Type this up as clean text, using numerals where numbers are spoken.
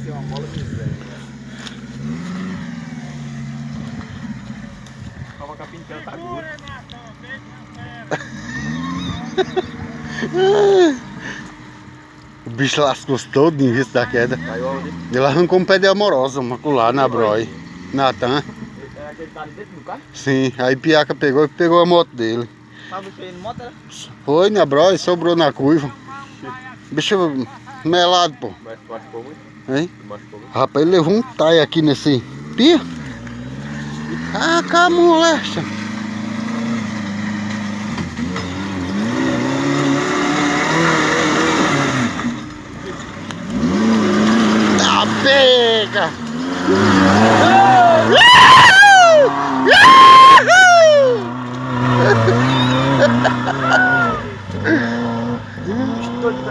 ser uma bola de miséria. Tava com a pintada tá gorda. O bicho lascou-se todo em vista da queda. Caiu ali. Ele arrancou um pé de amorosa, macular na Broi. Natan. É aquele que tá ali dentro do carro? Sim, aí Piaca pegou a moto dele. Tava cheio de moto, era? Foi na Broi, sobrou na curva. Bicho melado, pô. Mas tu machucou muito? Hein? Tu machucou muito? Rapaz, ele levou um tai aqui nesse pia. Ah, cá, molesta. Tá pega! Estou de